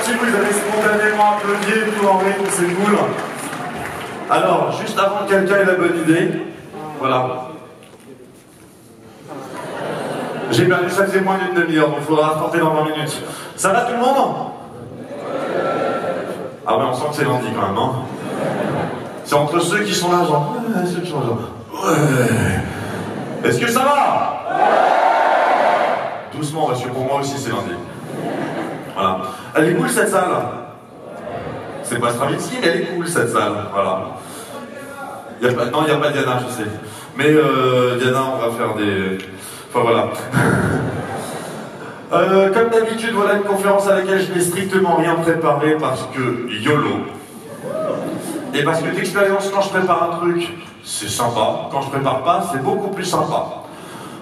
merci, vous avez spontanément applaudi et tout en rythme, c'est cool. Alors, juste avant que quelqu'un ait la bonne idée, voilà. J'ai perdu, ça faisait moins d'une demi-heure, donc il faudra tenter dans 20 minutes. Ça va tout le monde? Ah ouais, on sent que c'est lundi quand même, hein. C'est entre ceux qui sont là, genre, ouais, ceux qui sont là, genre, ouais. Est-ce que ça va? Doucement, parce que pour moi aussi c'est lundi. Voilà. Elle est cool cette salle. C'est pas Stravinsky, mais elle est cool cette salle. Voilà. Non, il n'y a pas Diana, je sais. Mais Diana, on va faire des... Enfin voilà. Comme d'habitude, voilà une conférence à laquelle je n'ai strictement rien préparé parce que YOLO. Et parce que d'expérience, quand je prépare un truc, c'est sympa. Quand je prépare pas, c'est beaucoup plus sympa.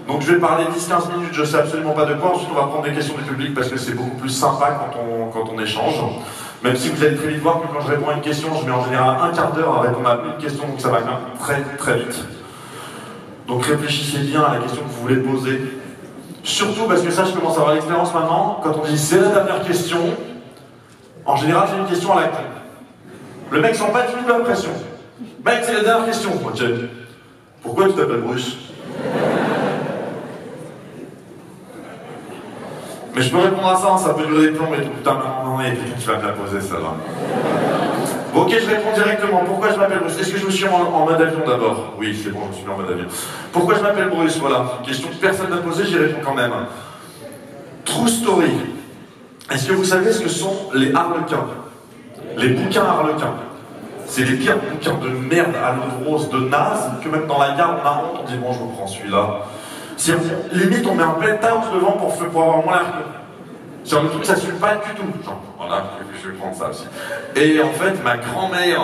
Donc je vais parler 10-15 minutes, je sais absolument pas de quoi. Ensuite, on va prendre des questions du public parce que c'est beaucoup plus sympa quand on échange. Même si vous allez très vite voir que quand je réponds à une question, je mets en général un quart d'heure à répondre à une question, donc ça va quand même très très vite. Donc réfléchissez bien à la question que vous voulez poser. Surtout parce que ça, je commence à avoir l'expérience maintenant. Quand on dit c'est la dernière question, en général, j'ai une question à la con. Le mec sent pas du tout la pression. Mec, c'est la dernière question. Ok. Pourquoi tu t'appelles Bruce? Mais je peux répondre à ça, hein, ça peut durer des plombs et tout. Putain, non, et puis tu vas me la poser, ça va. Bon, ok, je réponds directement. Pourquoi je m'appelle Bruce? Est-ce que je me suis en mode avion d'abord? Oui, c'est bon, je me suis mis en mode avion. Pourquoi je m'appelle Bruce? Voilà, une question que personne n'a posée, j'y réponds quand même. True story. Est-ce que vous savez ce que sont les harlequins? Les bouquins harlequins. C'est les pires bouquins de merde à l'eau rose de naze que même dans la gare on a honte, on dit bon je reprends celui-là. Si limite on met un penthouse devant pour avoir moins l'air. Sur le truc ça suit pas du tout. Genre, voilà, je vais prendre ça aussi. Et en fait ma grand-mère,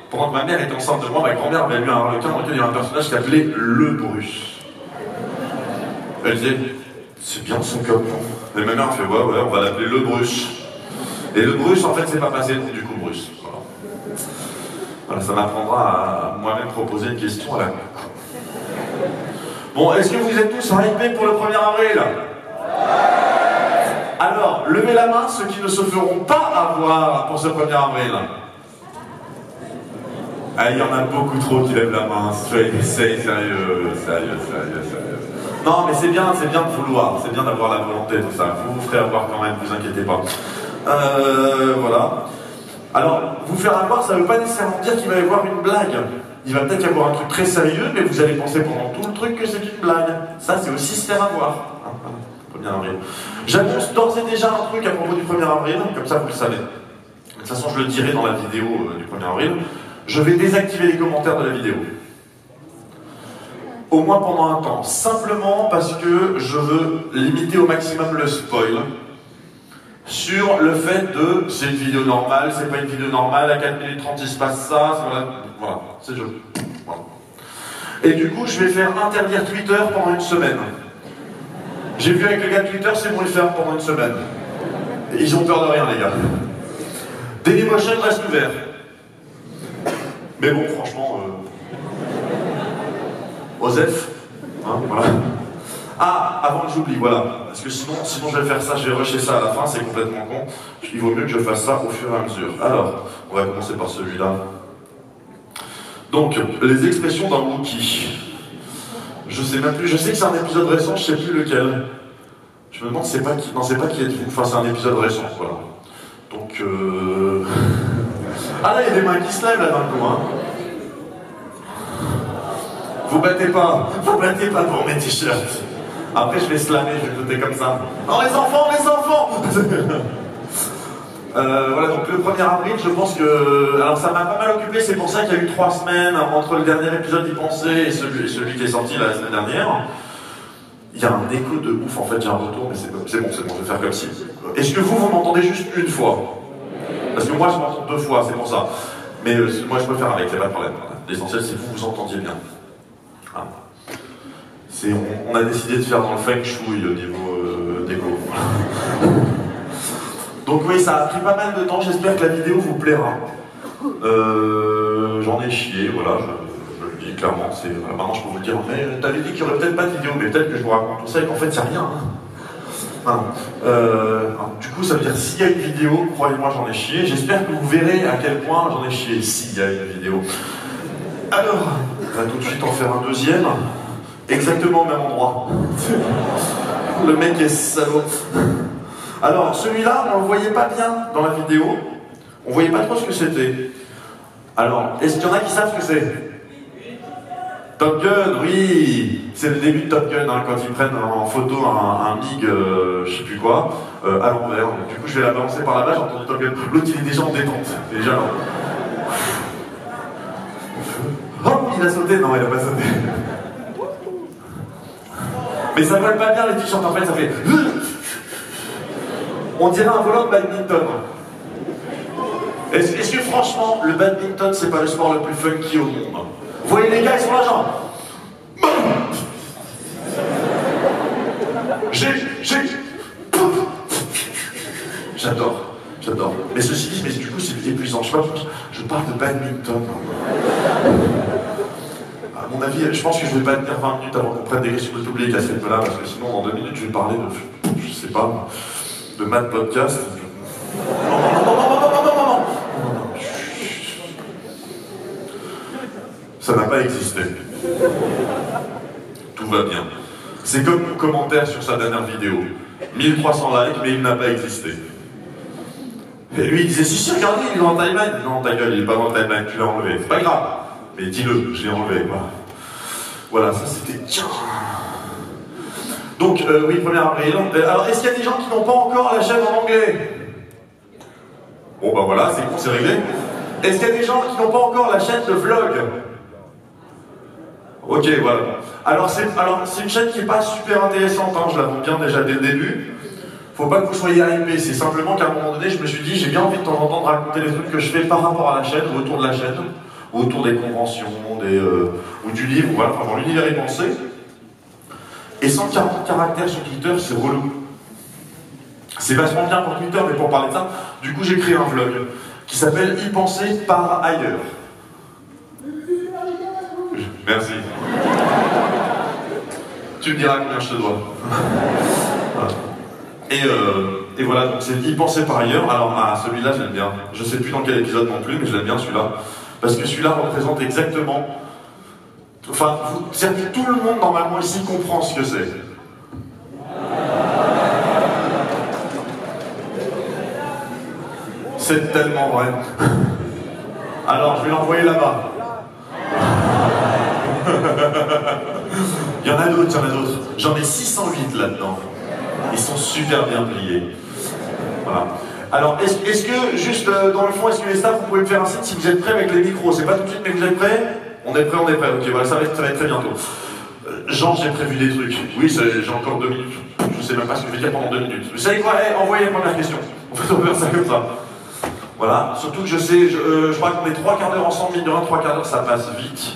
pendant que ma mère était enceinte de moi, ma grand-mère avait lu un harlequin dans lequel il y avait un personnage qui s'appelait le Bruce. Elle disait c'est bien son comme nom. Et ma mère fait ouais on va l'appeler le Bruce. Et le Bruce en fait c'est pas passé du coup Bruce. Voilà, ça m'apprendra à moi-même proposer une question à la con. Bon, est-ce que vous êtes tous hypés pour le 1er avril? Alors, levez la main ceux qui ne se feront pas avoir pour ce 1er avril. Ah, il y en a beaucoup trop qui lèvent la main. Sérieux. Non, mais c'est bien de vouloir, c'est bien d'avoir la volonté, tout ça. Vous vous ferez avoir quand même, vous inquiétez pas. Voilà. Alors, vous faire avoir, ça ne veut pas nécessairement dire qu'il va y avoir une blague. Il va peut-être y avoir un truc très sérieux, mais vous allez penser pendant tout le truc que c'est une blague. Ça, c'est aussi se faire avoir. 1er avril. J'annonce d'ores et déjà un truc à propos du 1er avril, comme ça vous le savez. De toute façon, je le dirai dans la vidéo du 1er avril. Je vais désactiver les commentaires de la vidéo. Au moins pendant un temps. Simplement parce que je veux limiter au maximum le spoil. Sur le fait de c'est une vidéo normale, c'est pas une vidéo normale, à 4 minutes 30 il se passe ça, voilà, c'est le jeu. Voilà. Et du coup, je vais faire interdire Twitter pendant une semaine. J'ai vu avec les gars de Twitter, c'est bon le faire pendant une semaine. Et ils ont peur de rien, les gars. Dailymotion reste ouvert. Mais bon, franchement, Osef, hein, voilà. Ah, avant que j'oublie, voilà. Parce que sinon je vais faire ça, je vais rusher ça à la fin, c'est complètement con. Il vaut mieux que je fasse ça au fur et à mesure. Alors, on va commencer par celui-là. Donc, les expressions d'un Wookie. Je sais même plus, je sais que c'est un épisode récent, je sais plus lequel. Je me demande, c'est pas qui, non, c'est pas qui êtes-vous. Enfin, c'est un épisode récent, voilà. Donc, Ah là, il y a des mains qui se lèvent là d'un coup, hein. Vous battez pas pour mes t-shirts. Après, je vais slammer, je vais noter comme ça. Non, les enfants Voilà, donc le 1er avril, je pense que... Alors, ça m'a pas mal occupé, c'est pour ça qu'il y a eu 3 semaines entre le dernier épisode d'Y penser et celui qui est sorti la semaine dernière. Il y a un écho de ouf, en fait, j'ai un retour, mais c'est bon, je vais faire comme si. Est-ce que vous m'entendez juste une fois? Parce que moi, je m'entends 2 fois, c'est pour ça. Mais moi, je peux faire avec, il n'y a pas de problème. L'essentiel, c'est que vous entendiez bien. Ah. On a décidé de faire dans le feng shui au niveau d'écho. Donc oui, ça a pris pas mal de temps, j'espère que la vidéo vous plaira. J'en ai chié, voilà, je le dis clairement, maintenant je peux vous le dire, mais t'avais dit qu'il n'y aurait peut-être pas de vidéo, mais peut-être que je vous raconte tout ça et qu'en fait il n'y a rien. Du coup, ça veut dire s'il y a une vidéo, croyez-moi, j'en ai chié. J'espère que vous verrez à quel point j'en ai chié s'il y a une vidéo. Alors, on va tout de suite en faire un deuxième. Exactement au même endroit. Le mec est salaud. Alors, celui-là, on le voyait pas bien dans la vidéo. On voyait pas trop ce que c'était. Alors, est-ce qu'il y en a qui savent ce que c'est? Top Gun, oui. C'est le début de Top Gun, hein, quand ils prennent en photo un MiG, je sais plus quoi, à l'envers. Du coup, je vais la balancer par là-bas, j'ai entendu Top Gun. L'autre, il est déjà en détente. Déjà, là. Oh, il a sauté. Non, il a pas sauté. Mais ça vole pas bien les t-shirts, en fait, ça fait... On dirait un volant de badminton. Est-ce que franchement, le badminton, c'est pas le sport le plus funky au monde? Vous voyez les gars, ils sont là genre... J'adore. Mais ceci dit, mais du coup, c'est épuisant. Je parle de badminton. À mon avis, je pense que je vais pas tenir 20 minutes avant qu'on prenne des risques sur le public à cette là parce que sinon, dans 2 minutes, je vais parler de... Je sais pas, de Mad Podcast. Non. Ça n'a pas existé. Tout va bien. C'est comme mon commentaire sur sa dernière vidéo. 1300 likes, mais il n'a pas existé. Et lui, il disait, si, regardez, il est dans le timeline. Non, ta gueule, il est pas dans le timeline, tu l'as enlevé. C'est pas grave. Mais dis-le, je l'ai enlevé, quoi. Voilà, ça c'était... Donc, oui, 1er avril. Alors, est-ce qu'il y a des gens qui n'ont pas encore la chaîne en anglais? Bon, bah voilà, c'est bon, c'est réglé. Est-ce qu'il y a des gens qui n'ont pas encore la chaîne de vlog? Ok, voilà. Alors, c'est une chaîne qui n'est pas super intéressante, hein, je la vois bien déjà dès le début. Faut pas que vous soyez hypés, c'est simplement qu'à un moment donné, je me suis dit, j'ai bien envie de temps en temps de raconter les trucs que je fais par rapport à la chaîne, autour de la chaîne, autour des conventions, ou du livre, voilà, enfin, dans l'univers est pensé. Et 140 caractères sur Twitter, c'est relou. C'est vachement bien pour Twitter, mais pour parler de ça, du coup, j'ai créé un vlog qui s'appelle Y penser par ailleurs. Merci. Tu me diras combien je te dois. Voilà. Et voilà, donc c'est Y penser par ailleurs. Alors, celui-là, je l'aime bien. Je sais plus dans quel épisode non plus, mais je l'aime bien celui-là. Parce que celui-là représente exactement... Enfin, c'est-à-dire que tout le monde, normalement, ici, comprend ce que c'est. C'est tellement vrai. Alors, je vais l'envoyer là-bas. Il y en a d'autres. J'en ai 608 là-dedans. Ils sont super bien pliés. Voilà. Alors, est-ce que, juste dans le fond, est-ce que les staffs, vous pouvez me faire un signe si vous êtes prêts avec les micros? C'est pas tout de suite, mais vous êtes prêts? On est prêts. Ok, voilà, ça va être très bientôt. Jean, j'ai prévu des trucs. Oui, j'ai encore 2 minutes. Je sais même pas ce que je vais dire pendant 2 minutes. Vous savez quoi? Envoyez la première question. On va faire ça comme ça. Voilà, surtout que je sais, je crois qu'on est 3 quarts d'heure ensemble, mine de rien, 3 quarts d'heure, ça passe vite.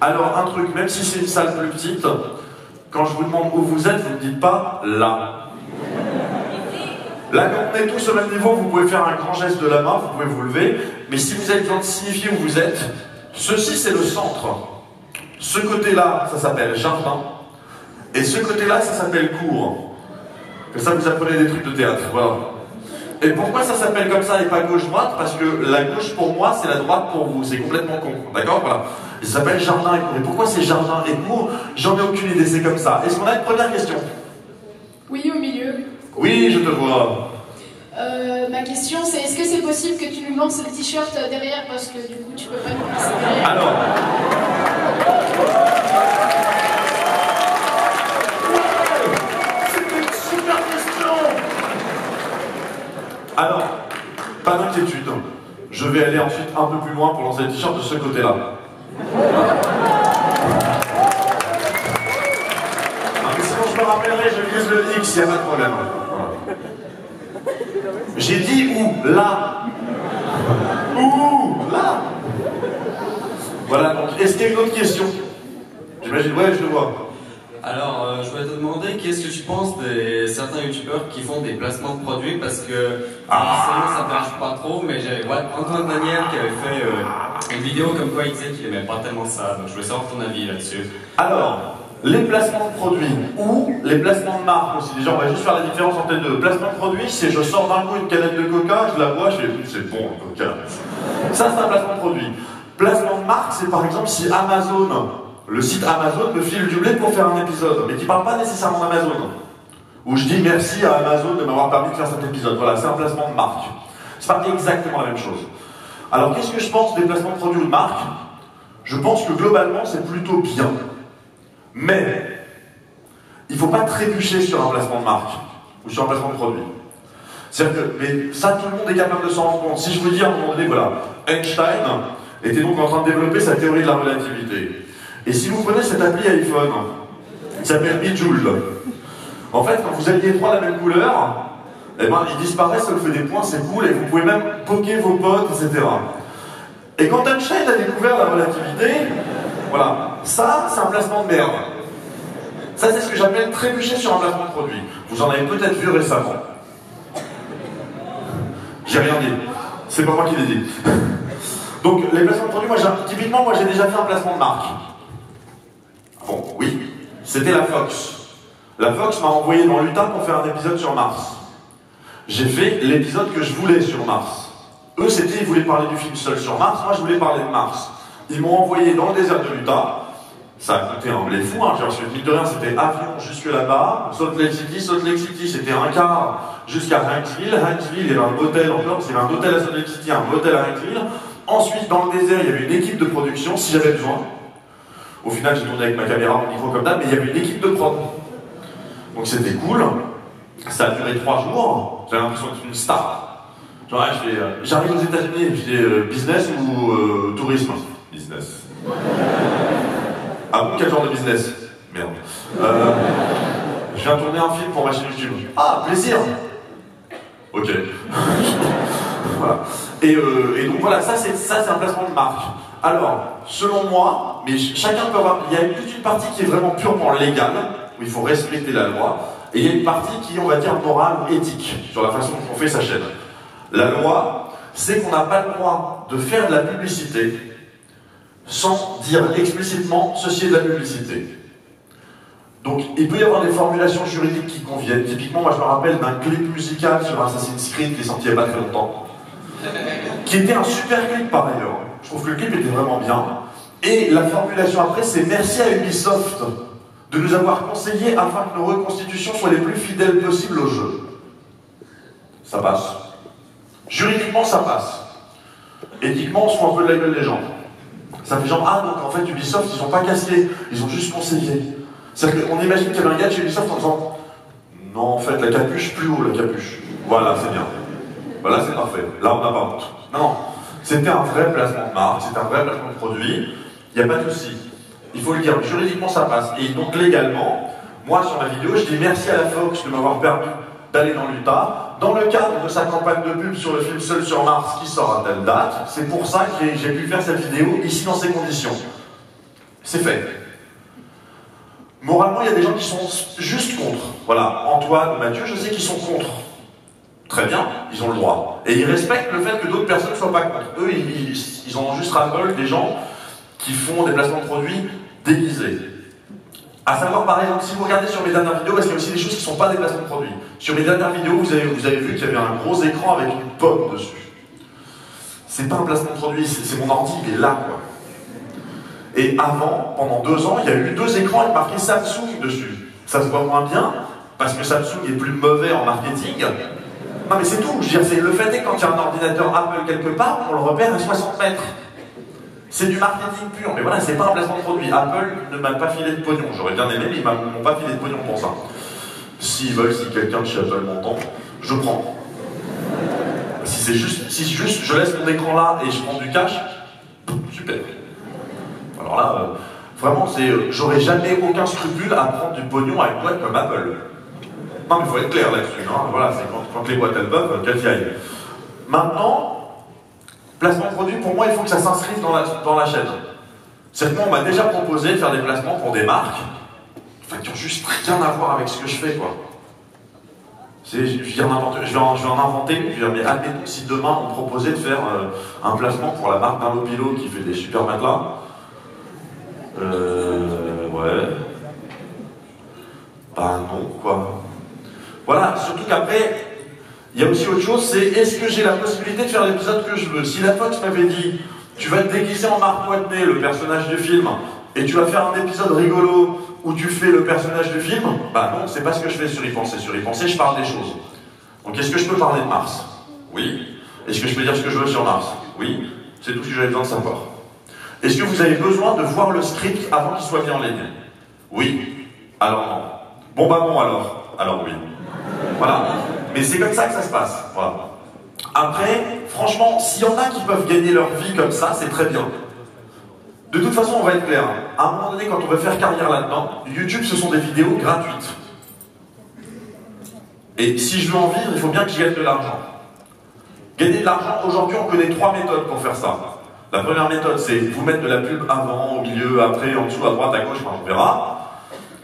Alors, un truc, même si c'est une salle plus petite, quand je vous demande où vous êtes, vous ne dites pas là. Là, quand on est tous au même niveau, vous pouvez faire un grand geste de la main, vous pouvez vous lever, mais si vous avez besoin de signifier où vous êtes, ceci c'est le centre. Ce côté-là, ça s'appelle jardin, et ce côté-là, ça s'appelle cour. Comme ça, vous apprenez des trucs de théâtre, voilà. Et pourquoi ça s'appelle comme ça et pas gauche-droite? Parce que la gauche pour moi, c'est la droite pour vous, c'est complètement con, d'accord? Voilà. Et ça s'appelle jardin et cour. Et pourquoi c'est jardin et cour? J'en ai aucune idée, c'est comme ça. Est-ce qu'on a une première question? Oui, au milieu. Oui, je te vois. Ma question, c'est est-ce que c'est possible que tu nous montres ce t-shirt derrière parce que du coup, tu peux pas nous passer derrière. Alors. C'est une super question. Alors, pas d'inquiétude. Je vais aller ensuite un peu plus loin pour lancer le t-shirt de ce côté-là. Mais sinon, je me rappellerai, je vise le X, il n'y a pas de problème. Voilà. J'ai dit où? Là. Où? Là. Voilà, donc, est-ce qu'il y a une autre question? J'imagine, ouais, je le vois. Alors, je voulais te demander, qu'est-ce que tu penses de certains youtubeurs qui font des placements de produits parce que forcément ça ne marche pas trop, mais j'avais Antoine Daniel qui avait fait une vidéo comme quoi il disait qu'il aimait pas tellement ça, donc je voulais savoir ton avis là-dessus. Alors, les placements de produits ou les placements de marque aussi. Déjà, on va juste faire la différence entre les deux. Placement de produit, c'est je sors d'un coup une canette de coca, je la bois, je fais c'est bon le coca. Ça, c'est un placement de produit. Placement de marque, c'est par exemple si Amazon, le site Amazon me file du blé pour faire un épisode, mais qui ne parle pas nécessairement d'Amazon. Où je dis merci à Amazon de m'avoir permis de faire cet épisode. Voilà, c'est un placement de marque. C'est pas exactement la même chose. Alors, qu'est-ce que je pense des placements de produits ou de marque? Je pense que globalement, c'est plutôt bien. Mais, il ne faut pas trébucher sur un placement de marque ou sur un placement de produit. C'est-à-dire que, mais ça, tout le monde est capable de s'en rendre compte. Si je vous dis à un moment donné, voilà, Einstein était donc en train de développer sa théorie de la relativité. Et si vous prenez cette appli iPhone, qui s'appelle Bejoule, en fait, quand vous alliez trois la même couleur, eh ben, ils disparaissent, ça vous fait des points, c'est cool, et vous pouvez même poker vos potes, etc. Et quand Einstein a découvert la relativité, voilà, ça, c'est un placement de merde. Ça, c'est ce que j'appelle trébucher sur un placement de produit. Vous en avez peut-être vu récemment. J'ai rien dit. C'est pas moi qui l'ai dit. Donc, les placements de produits, typiquement, moi, j'ai déjà fait un placement de marque. Bon, oui. C'était la Fox. La Fox m'a envoyé dans l'Utah pour faire un épisode sur Mars. J'ai fait l'épisode que je voulais sur Mars. Eux, ils voulaient parler du film Seul sur Mars, moi je voulais parler de Mars. Ils m'ont envoyé dans le désert de l'Utah, ça a coûté un blé fou, hein. Mine de rien, c'était avion jusque là-bas, Salt Lake City, c'était un quart jusqu'à Hanksville, il y avait un hôtel encore, il y avait un hôtel à Salt Lake City, un hôtel à Hanksville. Ensuite, dans le désert, il y avait une équipe de production, si j'avais besoin. Au final, j'ai tourné avec ma caméra, mon micro comme ça, mais il y avait une équipe de prod. Donc c'était cool, ça a duré 3 jours, j'avais l'impression d'être une star. Genre, j'arrive aux États-Unis, je dis business ou tourisme? Business. Ah bon, quel genre de business? Merde. Je viens tourner un film pour ma chaîne YouTube. Ah, plaisir. Ok. Voilà. Et donc voilà, ça c'est un placement de marque. Alors, selon moi, mais chacun peut avoir. Il y a toute une partie qui est vraiment purement légale, où il faut respecter la loi, et il y a une partie qui est, on va dire, morale ou éthique, sur la façon dont on fait sa chaîne. La loi, c'est qu'on n'a pas le droit de faire de la publicité sans dire explicitement ceci est de la publicité. Donc, il peut y avoir des formulations juridiques qui conviennent. Typiquement, moi je me rappelle d'un clip musical sur Assassin's Creed qui est sorti il n'y a pas très longtemps, qui était un super clip par ailleurs. Je trouve que le clip était vraiment bien. Et la formulation après, c'est merci à Ubisoft de nous avoir conseillé afin que nos reconstitutions soient les plus fidèles possibles au jeu. Ça passe. Juridiquement, ça passe. Éthiquement, on se fout un peu de la gueule des gens. Ça fait genre, ah donc en fait Ubisoft, ils ont pas cassé, ils ont juste conseillé. C'est-à-dire qu'on imagine qu'il y avait un gars de chez Ubisoft en disant, non en fait la capuche, plus haut la capuche. Voilà, c'est bien. Voilà, c'est parfait. Là, on n'a pas honte. Non, c'était un vrai placement de marque, c'était un vrai placement de produit. Il n'y a pas de souci. Il faut le dire, juridiquement ça passe. Et donc légalement, moi sur ma vidéo, je dis merci à la Fox de m'avoir permis d'aller dans l'Utah, dans le cadre de sa campagne de pub sur le film Seul sur Mars qui sort à telle date. C'est pour ça que j'ai pu faire cette vidéo ici dans ces conditions. C'est fait. Moralement, il y a des gens qui sont juste contre. Voilà, Antoine, Mathieu, je sais qu'ils sont contre. Très bien, ils ont le droit. Et ils respectent le fait que d'autres personnes ne soient pas contre. Eux, ils en ont juste ras-le-bol des gens qui font des placements de produits déguisés. À savoir, par exemple, si vous regardez sur mes dernières vidéos, parce qu'il y a aussi des choses qui ne sont pas des placements de produits. Sur mes dernières vidéos, vous avez vu qu'il y avait un gros écran avec une pomme dessus. C'est pas un placement de produit, c'est mon ordi, il est là, quoi. Et avant, pendant 2 ans, il y a eu 2 écrans avec marqué Samsung dessus. Ça se voit moins bien, parce que Samsung est plus mauvais en marketing. Non mais c'est tout, je veux dire, le fait est que quand il y a un ordinateur Apple quelque part, on le repère à 60 mètres. C'est du marketing pur, mais voilà, c'est pas un placement de produit. Apple ne m'a pas filé de pognon, j'aurais bien aimé, mais ils m'ont pas filé de pognon pour ça. S'ils veulent, si quelqu'un de chez Apple m'entend, je prends. Si juste je laisse mon écran là et je prends du cash, super. Alors là, vraiment, j'aurais jamais aucun scrupule à prendre du pognon à une boîte comme Apple. Non mais il faut être clair là-dessus, hein. Voilà, c'est quand les boîtes elles peuvent, qu'elles y aillent. Maintenant, placement de produit, pour moi, il faut que ça s'inscrive dans la chaîne. C'est que moi, on m'a déjà proposé de faire des placements pour des marques, enfin, qui ont juste rien à voir avec ce que je fais, quoi. Je vais en inventer, mais admettons si demain on me proposait de faire un placement pour la marque d'un Lopilo qui fait des super matelas. Ouais. Bah non, quoi. Voilà, surtout qu'après, il y a aussi autre chose, c'est est-ce que j'ai la possibilité de faire l'épisode que je veux? Si la Fox m'avait dit, tu vas te déguiser en Marc Watney, le personnage du film, et tu vas faire un épisode rigolo où tu fais le personnage du film, bah non, c'est pas ce que je fais sur Y penser. Sur Y penser, je parle des choses. Donc est-ce que je peux parler de Mars? Oui. Est-ce que je peux dire ce que je veux sur Mars? Oui. C'est tout ce que j'avais besoin de savoir. Est-ce que vous avez besoin de voir le script avant qu'il soit mis en ligne? Oui. Alors non. Bon bah bon alors. Alors oui. Voilà. Mais c'est comme ça que ça se passe. Voilà. Après, franchement, s'il y en a qui peuvent gagner leur vie comme ça, c'est très bien. De toute façon, on va être clair. À un moment donné, quand on veut faire carrière là-dedans, YouTube, ce sont des vidéos gratuites. Et si je veux en vivre, il faut bien que j'y gagne de l'argent. Gagner de l'argent, aujourd'hui, on connaît 3 méthodes pour faire ça. La première méthode, c'est vous mettre de la pub avant, au milieu, après, en dessous, à droite, à gauche, enfin, on verra.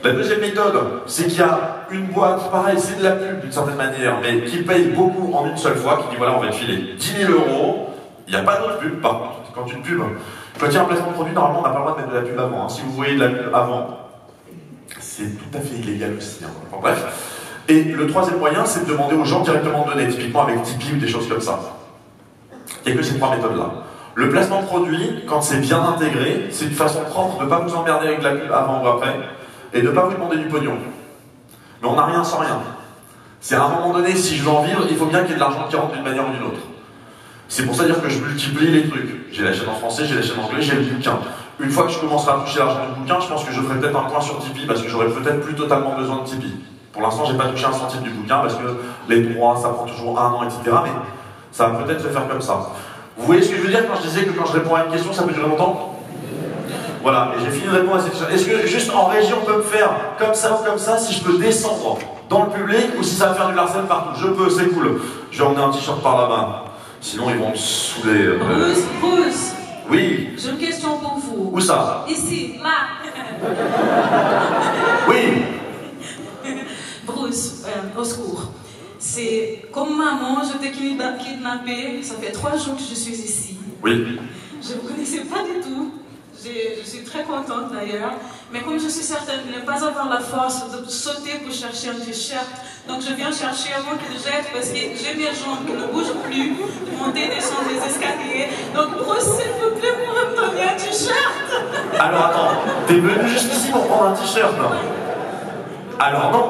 La deuxième méthode, c'est qu'il y a une boîte, pareil, c'est de la pub d'une certaine manière, mais qui paye beaucoup en une seule fois, qui dit voilà, on va te filer 10 000 €, il n'y a pas d'autre pub, par contre, quand il y a un placement de produit, normalement, on n'a pas le droit de mettre de la pub avant. Hein. Si vous voyez de la pub avant, c'est tout à fait illégal aussi. Hein. Enfin, bref. Et le troisième moyen, c'est de demander aux gens directement de donner, typiquement avec Tipeee ou des choses comme ça. Il n'y a que ces 3 méthodes-là. Le placement de produit, quand c'est bien intégré, c'est une façon propre de ne pas vous emmerder avec de la pub avant ou après, et de ne pas vous demander du pognon. Mais on n'a rien sans rien. C'est à un moment donné, si je veux en vivre, il faut bien qu'il y ait de l'argent qui rentre d'une manière ou d'une autre. C'est pour ça dire que je multiplie les trucs. J'ai la chaîne en français, j'ai la chaîne en anglais, j'ai le bouquin. Une fois que je commencerai à toucher l'argent du bouquin, je pense que je ferai peut-être un point sur Tipeee, parce que j'aurai peut-être plus totalement besoin de Tipeee. Pour l'instant, j'ai pas touché un centime du bouquin, parce que les droits, ça prend toujours 1 an, etc. Mais ça va peut-être se faire comme ça. Vous voyez ce que je veux dire quand je disais que quand je réponds à une question, ça peut durer longtemps? Voilà, et j'ai fini de répondre à cette question. Est-ce que juste en régie, on peut me faire comme ça ou comme ça, si je peux descendre dans le public, ou si ça va faire du Larsen partout? Je peux, c'est cool. Je vais emmener un t-shirt par là-bas. Sinon, ils vont me saouler. Bruce, oui. j'ai une question pour vous. Où ça? Ici, là. Oui. Bruce, au secours. C'est comme maman, je t'ai kidnappée. Ça fait 3 jours que je suis ici. Oui. Je ne vous connaissais pas du tout. Je suis très contente d'ailleurs. Mais comme je suis certaine de ne pas avoir la force de sauter pour chercher un t-shirt, donc je viens chercher avant qu'il jette parce que j'ai mes jambes qui ne bougent plus, de monter et descendre les escaliers. Donc Bruce, s'il vous plaît, pour me donner un t-shirt. Alors attends, t'es venu juste ici pour prendre un t-shirt, non? Alors non.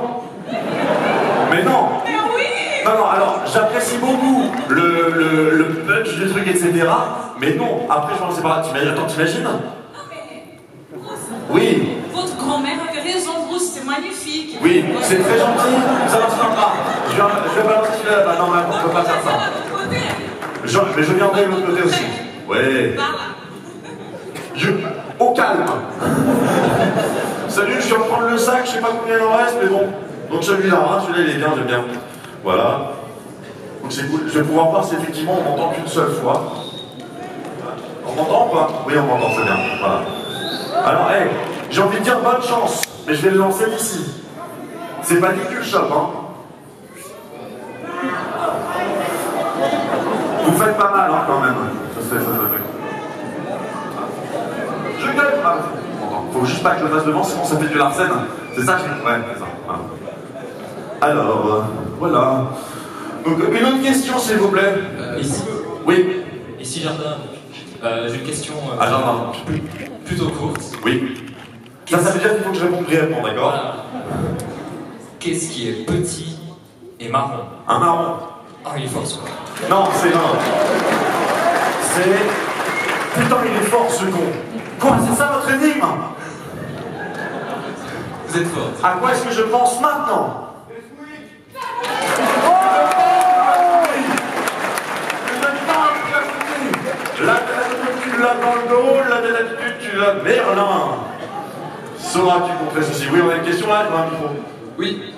Mais non. Mais oui. Non, alors j'apprécie beaucoup le punch du truc, etc. Mais non, après je vais en laisser parler. T'imagines? Non mais, Bruce. Oui. Votre grand-mère avait raison, Bruce, c'est magnifique. Oui, c'est très gentil. Ça va, je vais balancer celui-là là-bas. Non, mais on peut pas faire ça. Mais je viendrai de l'autre côté aussi. Ouais. Au calme. Salut, je suis en train de prendre le sac, je sais pas combien il en reste, mais bon. Donc celui-là, hein, celui-là il est bien, j'aime bien. Voilà. Donc c'est cool. Je vais pouvoir voir si effectivement on m'entend qu'une seule fois. On m'entend ou pas? Oui, on m'entend, c'est bien. Voilà. Alors, hey, j'ai envie de dire bonne chance, mais je vais le lancer d'ici. C'est pas dit que le chope, hein. Vous faites pas mal, hein, quand même. Ça se fait. Je gueule. Ah, faut juste pas que je le fasse devant, sinon ça fait du Larsen. C'est ça que je... Ouais, c'est ça. Voilà. Alors, voilà. Donc, une autre question, s'il vous plaît. Ici. Oui. Ici, Jardin. J'ai une question Jardin. plutôt courte. Oui. Ça veut dire qu'il faut que je réponde brièvement, d'accord? Voilà. Qu'est-ce qui est petit et marron? Un marron. Ah, il est fort, ce con. Non, c'est non. C'est... Putain, il est fort, ce con. Quoi, c'est ça votre énigme? Vous êtes fort. À quoi est-ce que je pense maintenant? La d'habitude, tu l'as dans le dos, la d'habitude, tu l'as... Merlin. Sauras-tu contrer ceci? Oui, on a une question là, il y a un micro. Oui,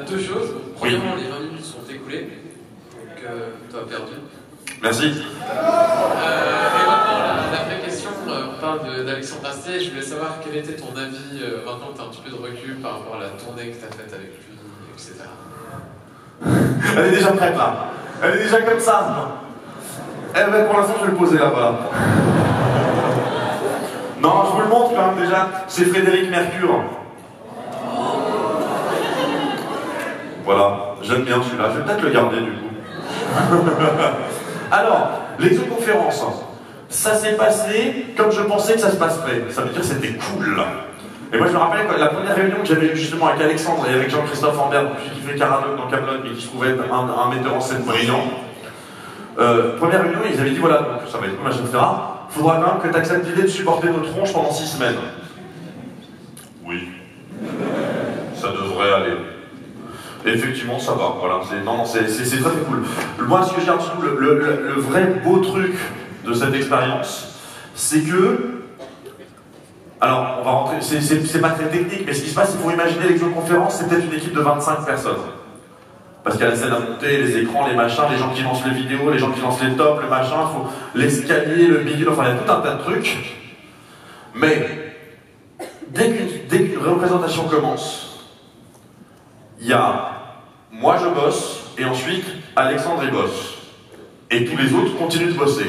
2 choses. Premièrement, Oui. les 20 minutes sont écoulées, donc tu as perdu. Merci. Et maintenant, la vraie question, on parle d'Alexandre Astier. Je voulais savoir quel était ton avis, maintenant que tu as un petit peu de recul par rapport à la tournée que tu as faite avec lui, etc. Elle est déjà prête là. Elle est déjà comme ça. Eh ben pour l'instant je vais le poser là, voilà. Non, je vous le montre quand même déjà. C'est Frédéric Mercure. Voilà, j'aime bien celui-là, je vais peut-être le garder du coup. Alors, l'exoconférence, ça s'est passé comme je pensais que ça se passerait. Ça veut dire que c'était cool. Et moi je me rappelle la première réunion que j'avais eue justement avec Alexandre et avec Jean-Christophe Ambert, qui fait Caradoc dans Kaamelott, mais qui se trouvait être un metteur en scène brillant. Première réunion, ils avaient dit voilà, donc ça va être cool, machin, etc. Faudra quand même que tu acceptes l'idée de supporter nos tronches pendant 6 semaines. Oui. Ça devrait aller. Et effectivement, ça va. Voilà, c'est très cool. Moi, ce que je garde surtout, le vrai beau truc de cette expérience, c'est que. Alors, on va rentrer. C'est pas très technique, mais ce qui se passe, c'est pour imaginer l'exoconférence, c'est peut-être une équipe de 25 personnes. Parce qu'il y a la scène à monter, les écrans, les machins, les gens qui lancent les vidéos, les gens qui lancent les tops, le machin, l'escalier, le bidule, enfin, il y a tout un tas de trucs. Mais, dès qu'une représentation commence, il y a moi je bosse, et ensuite Alexandre il bosse. Et tous les autres continuent de bosser.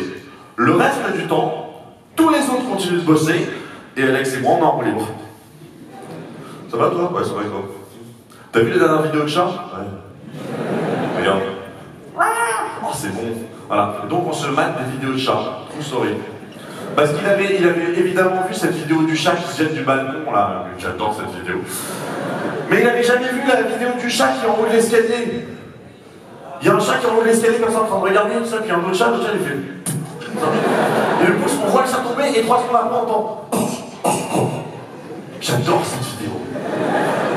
Le reste du temps, tous les autres continuent de bosser, et Alex et moi on est en roue libre. Ça va toi? Ouais, ça va et toi? T'as vu les dernières vidéos de chat? Ouais. Regarde. Oh c'est bon. Voilà. Et donc on se mate des vidéos de chat. True story. Parce qu'il avait évidemment vu cette vidéo du chat qui se jette du balcon là. J'adore cette vidéo. Mais il n'avait jamais vu la vidéo du chat qui enroule l'escalier. Il y a un chat qui enroule l'escalier comme ça en train de regarder tout ça, puis un autre chat il fait. Et le pouce, on voit le chat tomber, et 3 secondes après on entend. J'adore cette vidéo.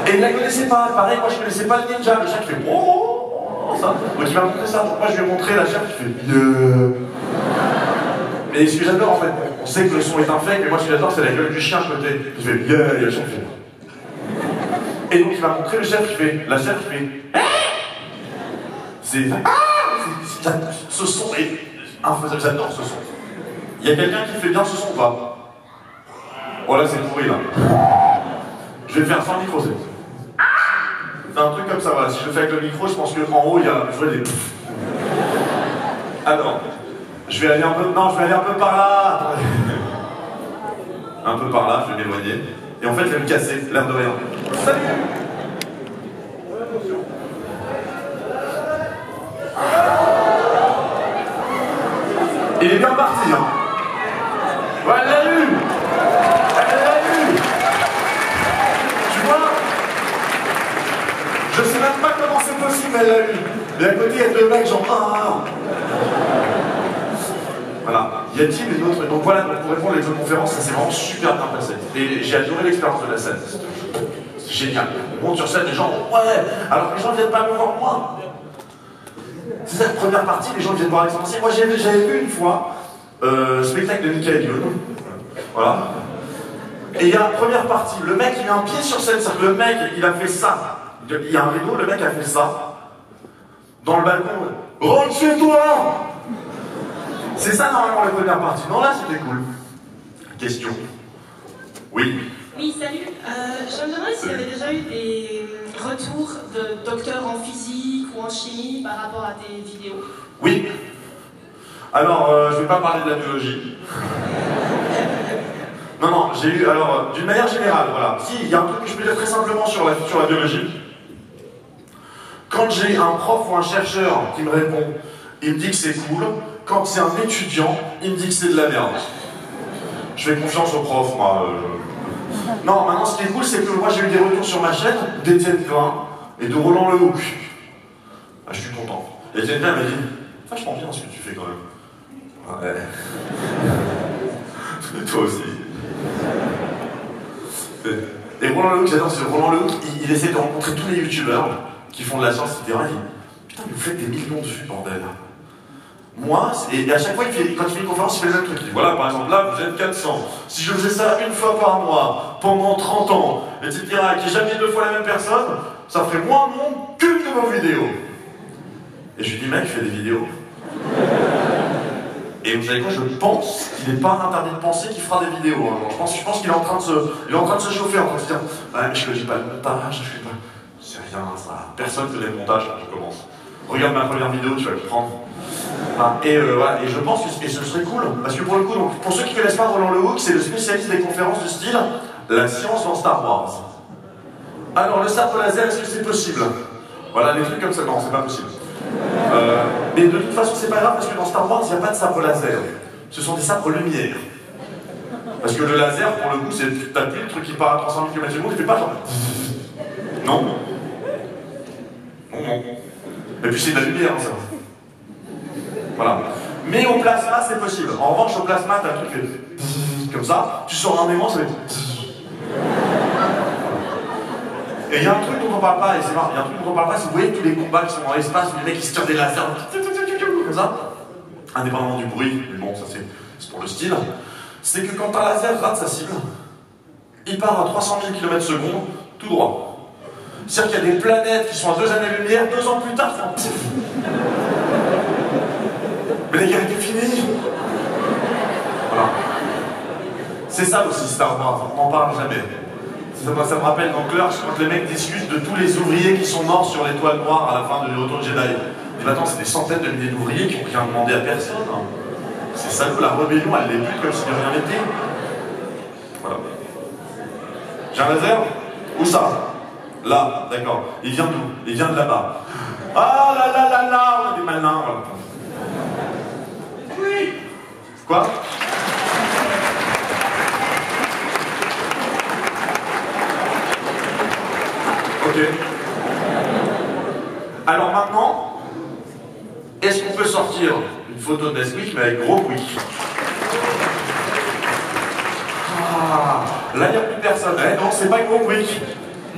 Et il ne la connaissait pas, pareil, moi je ne connaissais pas le ninja, le chat qui fait oh ça. Donc il m'a montré ça, donc moi je lui ai montré la chat qui fait Mais ce que j'adore en fait, on sait que le son est un fake, mais moi ce que j'adore c'est la gueule du chien à côté. Il fait et le chien fait. Et donc il m'a montré le chef qui fait, la chef qui fait ce son est infaisable, j'adore ce son. Il y a quelqu'un qui fait bien ce son ou pas? Voilà, c'est pourri là. Je vais le faire sans micro, c'est un truc comme ça, voilà. Si je le fais avec le micro, je pense qu'en haut il y a des Alors, je vais aller un peu. Non, je vais aller un peu par là. Un peu par là, je vais m'éloigner. Et en fait, je vais me casser, l'air de rien. Salut! Il est bien parti, hein. Ouais, elle l'a eu! Elle l'a eu! Tu vois? Je sais même pas comment c'est possible, elle l'a eu. Et à côté, il y a 2 mecs, genre. Voilà. Y a-t-il une autre... Donc voilà, pour répondre à l'exoconférence, ça s'est vraiment super bien passé. Et j'ai adoré l'expérience de la scène. C'est génial. On monte sur scène, les gens, ouais, alors que les gens ne viennent pas me voir moi. C'est cette première partie, les gens viennent voir Alexandre. Moi j'avais vu une fois, spectacle de Michael Youn. Voilà. Et il y a la première partie, le mec il a un pied sur scène, c'est-à-dire que le mec il a fait ça. Il y a un rideau, le mec a fait ça. Dans le balcon, rentre chez toi! C'est ça normalement la première partie. Non, là c'était cool. Question. Oui. Oui, salut. Je me demandais s'il y avait déjà eu des retours de docteurs en physique ou en chimie par rapport à tes vidéos. Oui. Alors, je ne vais pas parler de la biologie. Non, j'ai eu. Alors, d'une manière générale, voilà. Si, il y a un truc que je peux dire très simplement sur la biologie. Quand j'ai un prof ou un chercheur qui me répond, il me dit que c'est cool. Quand c'est un étudiant, il me dit que c'est de la merde. Je fais confiance au prof, moi. Non, maintenant ce qui est cool, c'est que moi j'ai eu des retours sur ma chaîne d'Étienne Klein et de Roland Lehoucq. Ah, je suis content. Étienne Klein m'a dit vachement bien ce que tu fais quand même. Ouais. Et toi aussi. Et Roland Lehoucq, j'adore, c'est Roland Lehoucq, il essaie de rencontrer tous les youtubeurs qui font de la science, etc. Il dit putain, mais vous faites des millions de vues, bordel. Moi, et à chaque fois, quand il fait une conférence, il fait le même truc. Il dit, voilà, par exemple, là, vous êtes 400. Si je faisais ça une fois par mois, pendant 30 ans, etc., et qu'il n'y ait jamais 2 fois la même personne, ça ferait moins de monde qu'une de vos vidéos. Et je lui dis, mec, je fais des vidéos. Et vous savez quoi, je pense qu'il n'est pas interdit de penser qu'il fera des vidéos. Hein. Je pense qu'il est en train de se chauffer, en train de se dire, ouais, mais je ne dis pas le montage, je fais pas. C'est rien, ça. Personne ne fait le montage quand je commence. Regarde ma première vidéo, tu vas comprendre. Voilà, et je pense que ce serait cool, parce que pour le coup, donc, pour ceux qui ne connaissent pas Roland Lehoucq, c'est le spécialiste des conférences du style la science dans Star Wars. Alors, le sabre laser, est-ce que c'est possible? Voilà, les trucs comme ça, non, c'est pas possible. Mais de toute façon, c'est pas grave parce que dans Star Wars, il n'y a pas de sabre laser. Ce sont des sabres lumière. Parce que le laser, pour le coup, c'est t'appuies, le truc qui part à 300 000 km/s, il fait pas genre. Non. Non, non. Et puis c'est de la lumière, ça. Voilà. Mais au plasma, c'est possible. En revanche, au plasma, t'as un truc qui fait comme ça, tu sors un aimant, ça fait. Et il y a un truc dont on parle pas, et c'est marrant, il y a un truc dont on parle pas, c'est vous voyez tous les combats qui sont dans l'espace, où les mecs qui se tirent des lasers, comme ça, indépendamment du bruit, mais bon, ça c'est pour le style, c'est que quand un laser rate sa cible, il part à 300 000 km/s, tout droit. C'est-à-dire qu'il y a des planètes qui sont à 2 années-lumière, 2 ans plus tard, font... Mais les gars, c'est fini. Voilà. C'est ça aussi Star Wars, on n'en parle jamais. Ça me rappelle dans Clerks quand les mecs discutent de tous les ouvriers qui sont morts sur l'étoile noire à la fin de Retour de Jedi. Ils disent attends, c'est des centaines de milliers d'ouvriers qui n'ont rien demandé à personne. C'est ça, la rébellion, elle les bute comme si de rien n'était. Voilà. J'ai un laser? Où ça? Là, d'accord. Il vient d'où? Il vient de là-bas. Ah là là là là, on est des malins. Oui. Quoi? Ok. Alors maintenant, est-ce qu'on peut sortir une photo de Nesquik mais avec gros quick? Ah, là il n'y a plus personne. Eh non, c'est pas gros quick.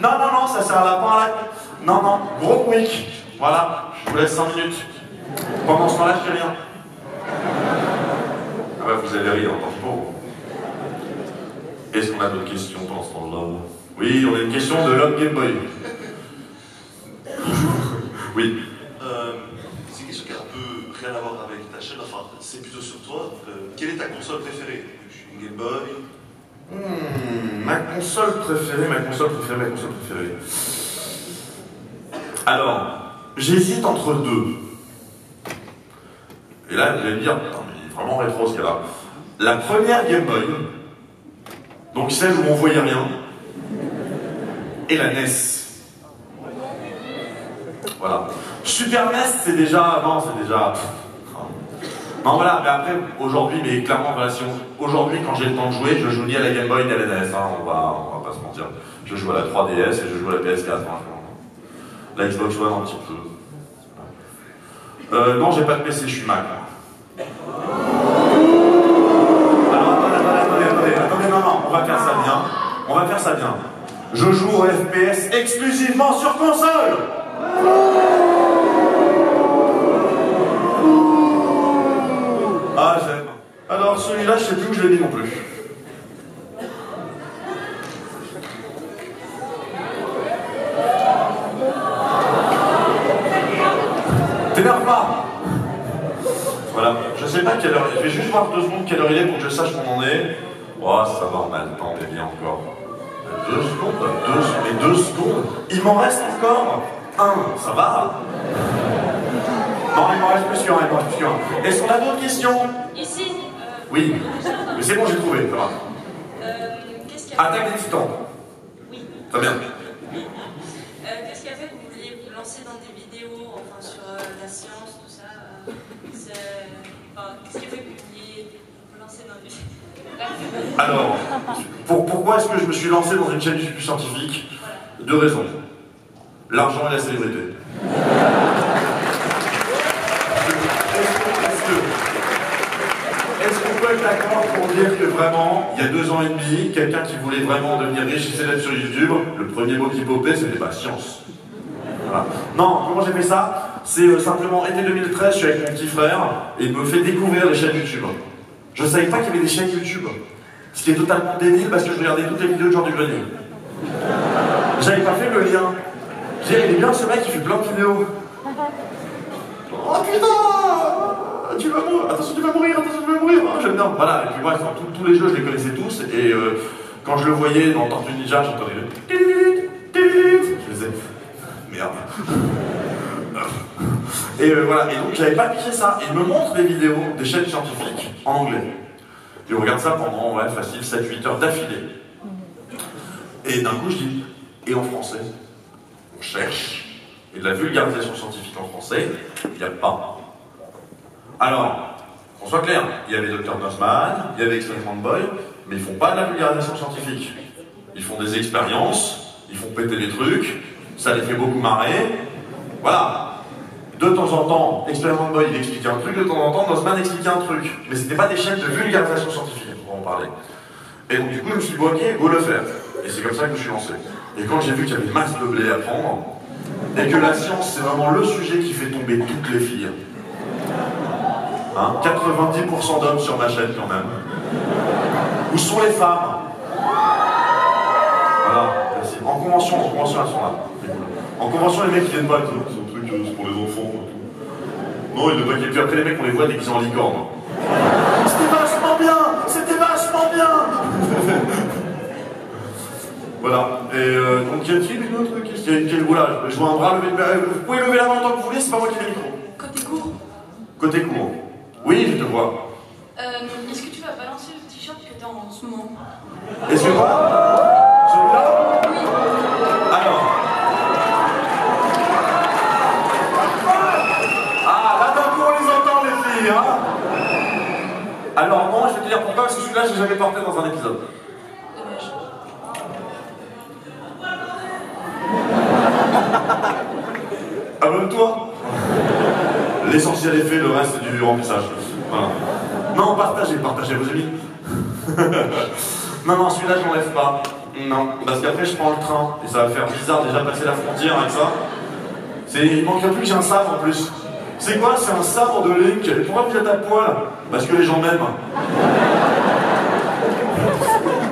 Non, non, non, ça sert à lapin à la... Non, non, gros quick. Voilà, je vous laisse 5 minutes. Pendant ce temps-là, je fais rien. Ah bah vous allez rire, tant pis pour vous. Est-ce qu'on a d'autres questions pendant ce temps-là? Oui, on a une question de l'homme Game Boy. Oui. C'est quelque chose qui a un peu rien à voir avec ta chaîne, enfin, c'est plutôt sur toi. Quelle est ta console préférée? Je suis une Game Boy. Ma console préférée. Alors, j'hésite entre deux. Et là, vous allez me dire, non, mais il est vraiment rétro ce cas-là. La première Game Boy, donc celle où on voyait rien, et la NES. Voilà. Super NES, c'est déjà... Non, c'est déjà... Non, voilà, mais après, aujourd'hui, mais clairement, voilà, si aujourd'hui, quand j'ai le temps de jouer, je joue ni à la Game Boy ni à la NES, hein, on va pas se mentir. Je joue à la 3DS et je joue à la PS4, hein, la Xbox One un petit peu. Non, j'ai pas de PC, je suis Mac. Alors, attendez, non, on va faire ça bien. On va faire ça bien. Je joue au FPS exclusivement sur console. Ah, j'aime. Alors, celui-là, je sais plus où je l'ai mis non plus. T'énerve pas. Voilà, je sais pas quelle heure. Je vais juste voir 2 secondes quelle heure il est pour que je sache où on en est. Oh, ça va, on a le temps, mais bien encore. 2 secondes, 2 secondes. Il m'en reste encore 1, ça va. Non, il m'en reste plus qu'un, Est-ce qu'on a d'autres questions? Ici. Oui, mais c'est bon, j'ai trouvé, ça va. Qu'est-ce qu'il y a... Attaque des Titans. Oui. Très bien. Qu'est-ce qui a fait que vous vouliez vous lancer dans des vidéos, enfin sur la science, tout ça qu'est-ce qui a fait que vous vouliez vous lancer dans des... Alors, pourquoi est-ce que je me suis lancé dans une chaîne YouTube scientifique? 2 raisons. L'argent et la célébrité. Est-ce qu'on peut être d'accord pour dire que vraiment, il y a 2 ans et demi, quelqu'un qui voulait vraiment devenir riche et célèbre sur YouTube, le premier mot qui popait, c'était pas science. Voilà. Non, comment j'ai fait ça? C'est simplement été 2013, je suis avec mon petit frère, et il me fait découvrir les chaînes YouTube. Je savais pas qu'il y avait des chaînes YouTube. Ce qui est totalement débile parce que je regardais toutes les vidéos de Jean du Grenier. J'avais pas fait le lien. J'ai dit, il est bien ce mec qui fait plein de vidéos. Oh putain! Tu vas mourir, attention tu vas mourir, ah, j'aime bien. Voilà, et puis bref, tous les jeux je les connaissais tous, et quand je le voyais dans Tortue Ninja, j'entendais le... Je disais, merde. Et voilà, et donc j'avais pas piqué ça. Il me montre des vidéos des chaînes scientifiques en anglais. Et on regarde ça pendant, ouais, facile, 7-8 heures d'affilée. Et d'un coup je dis, et en français? On cherche. Et de la vulgarisation scientifique en français, il n'y a pas. Alors, qu'on soit clair, il y avait Dr Nussmann, il y avait Experiment Boy, mais ils font pas de la vulgarisation scientifique. Ils font des expériences, ils font péter des trucs, ça les fait beaucoup marrer. Voilà. De temps en temps, Experiment Boy il expliquait un truc, de temps en temps, Nussmann expliquait un truc. Mais c'était pas des chaînes de vulgarisation scientifique, pour en parler. Et donc du coup, je me suis dit, ok, go le faire. Et c'est comme ça que je me suis lancé. Et quand j'ai vu qu'il y avait masse de blé à prendre, et que la science, c'est vraiment le sujet qui fait tomber toutes les filles. Hein, 90% d'hommes sur ma chaîne quand même. Où sont les femmes? Voilà, merci. En convention, elles sont là. En convention, les mecs ils viennent pas, c'est un truc, c'est pour les enfants et tout. Non, ils ne veulent pas. Puis après, les mecs, on les voit déguisés en licorne. C'était vachement bien! C'était vachement bien! Voilà. Et donc, y a-t-il une autre question? Voilà, je vois un bras levé. Vous pouvez lever la main tant que vous voulez, c'est pas moi qui ai le micro. Côté court. Côté court. Oui, je te vois. Est-ce que tu vas balancer le t-shirt que t'as en ce moment? Est-ce que quoi? Celui-là? Oui. Alors. Ah, là d'un coup on les entend les filles, hein? Alors non, je vais te dire pourquoi, parce que celui-là je l'ai jamais porté dans un épisode. Dommage. Abonne-toi. L'essentiel est fait, le reste c'est du remplissage. Voilà. Non, partagez vos amis. Non, celui-là je m'enlève pas. Non, parce qu'après je prends le train et ça va faire bizarre déjà passer la frontière avec ça. Il manquerait plus que j'ai un sabre en plus. C'est quoi? C'est un sabre de Link. Et pourquoi vous êtes à poil? Parce que les gens m'aiment.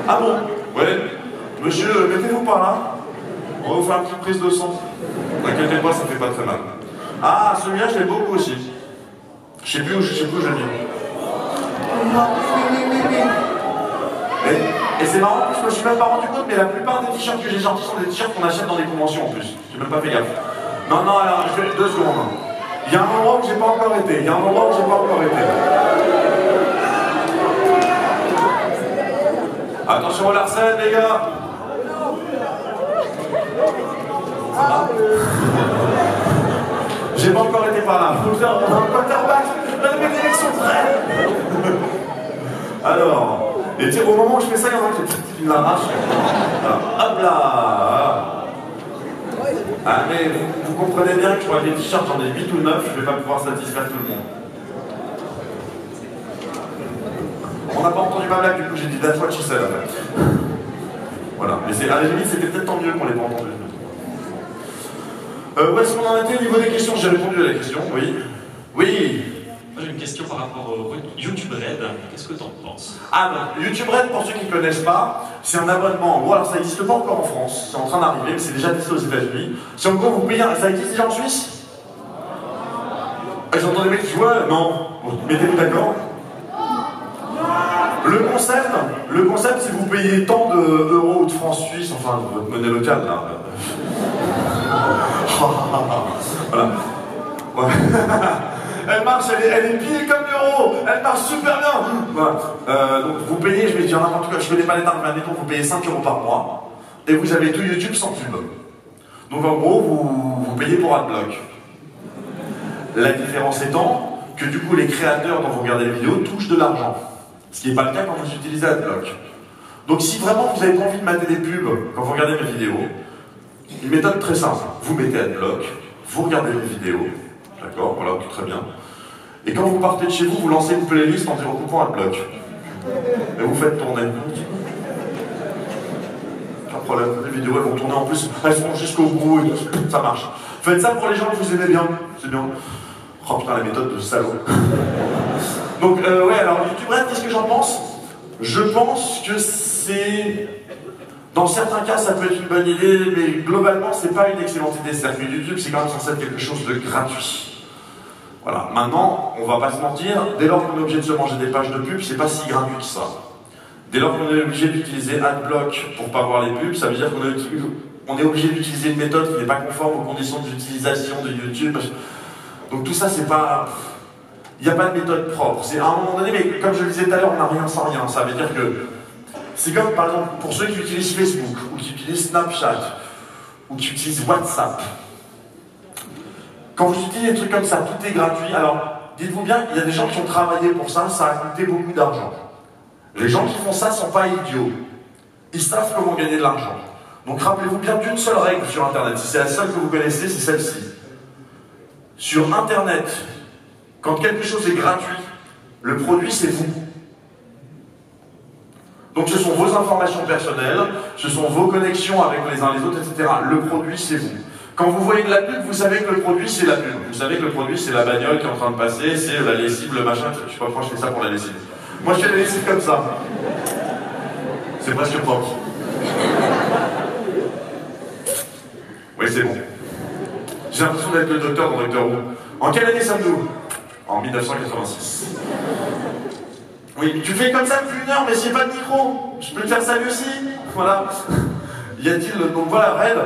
Ah bon? Ouais. Monsieur, mettez-vous par là. On va vous faire une petite prise de sang. N'inquiétez pas, ça fait pas très mal. Ah, celui-là, je l'aime beaucoup aussi. Je sais plus où je l'ai mis. Et c'est marrant, parce que je me suis même pas rendu compte, mais la plupart des t-shirts que j'ai sortis sont des t-shirts qu'on achète dans des conventions en plus. J'ai même pas fait gaffe. Non, alors, je vais 2 secondes. Il y a un endroit où j'ai pas encore été. Attention au Larsen, les gars. Ça va? J'ai pas encore été par là. Faut le faire dans un quarterback. Mes directions prêtes. Alors, et au moment où je fais ça, il y en a qui me l'arrache. Hop là. Ah mais vous comprenez bien que je vois des t-shirts, j'en ai 8 ou 9, je vais pas pouvoir satisfaire tout le monde. On n'a pas entendu ma blague, du coup j'ai dit that's what she said en fait. Voilà, mais à la limite c'était peut-être tant mieux qu'on l'ait pas entendu. Où est-ce qu'on en était au niveau des questions? J'ai répondu à la question, oui. Oui. Moi j'ai une question par rapport au YouTube Red, qu'est-ce que t'en penses? Ah ben, YouTube Red, pour ceux qui ne connaissent pas, c'est un abonnement. En gros, alors ça n'existe pas encore en France, c'est en train d'arriver, mais c'est déjà testé aux États-Unis. C'est en gros, vous payez ça existe déjà en Suisse? J'entends des mecs qui disent ouais, non. Bon, mettez-vous d'accord. Le concept, c'est que vous payez tant d'euros ou de francs suisses, enfin, votre monnaie locale, là. Voilà. Ouais. Elle marche, elle est pile comme l'euro, elle marche super bien. Voilà. Donc vous payez, je vais dire n'importe quoi, je connais pas les tarifs, mais admettons, vous payez 5 € par mois, et vous avez tout YouTube sans pub. Donc en gros, vous payez pour AdBlock. La différence étant que du coup, les créateurs dont vous regardez les vidéos touchent de l'argent. Ce qui n'est pas le cas quand vous utilisez AdBlock. Donc si vraiment vous n'avez pas envie de mater des pubs quand vous regardez mes vidéos, une méthode très simple, vous mettez AdBlock, vous regardez les vidéos, d'accord, voilà, très bien. Et quand vous partez de chez vous, vous lancez une playlist en recoupant AdBlock. Et vous faites tourner. Pas de problème, les vidéos elles vont tourner en plus, elles seront jusqu'au bout et tout, ça marche. Faites ça pour les gens que vous aimez bien, c'est bien. Oh putain, la méthode de salaud. Donc, ouais, alors YouTube Red, qu'est-ce que j'en pense? Je pense que c'est... Dans certains cas, ça peut être une bonne idée, mais globalement, c'est pas une excellente idée. C'est-à-dire que YouTube, c'est quand même censé être quelque chose de gratuit. Voilà. Maintenant, on va pas se mentir, dès lors qu'on est obligé de se manger des pages de pub, c'est pas si gratuit que ça. Dès lors qu'on est obligé d'utiliser AdBlock pour pas voir les pubs, ça veut dire qu'on est obligé d'utiliser une méthode qui n'est pas conforme aux conditions d'utilisation de YouTube. Donc tout ça, c'est pas... Il n'y a pas de méthode propre. C'est à un moment donné, mais comme je le disais tout à l'heure, on n'a rien sans rien. Ça veut dire que... C'est comme, par exemple, pour ceux qui utilisent Facebook, ou qui utilisent Snapchat, ou qui utilisent WhatsApp. Quand vous utilisez des trucs comme ça, tout est gratuit. Alors, dites-vous bien, il y a des gens qui ont travaillé pour ça, ça a coûté beaucoup d'argent. Les gens qui font ça ne sont pas idiots. Ils savent comment gagner de l'argent. Donc rappelez-vous bien d'une seule règle sur Internet. Si c'est la seule que vous connaissez, c'est celle-ci. Sur Internet, quand quelque chose est gratuit, le produit c'est vous. Donc ce sont vos informations personnelles, ce sont vos connexions avec les uns les autres, etc. Le produit c'est vous. Quand vous voyez de la pub, vous savez que le produit c'est la pub. Vous savez que le produit c'est la bagnole qui est en train de passer, c'est la lessive, le machin. Je sais pas pourquoi je fais ça pour la lessive. Moi je fais la lessive comme ça. C'est presque propre. Oui, c'est bon. J'ai l'impression d'être le docteur dans Doctor Who. En quelle année sommes-nous? En 1986. Oui, tu fais comme ça depuis 1 heure, mais j'ai pas de micro. Je peux le faire ça lui aussi. Voilà. Y a-t-il... Donc voilà, Red,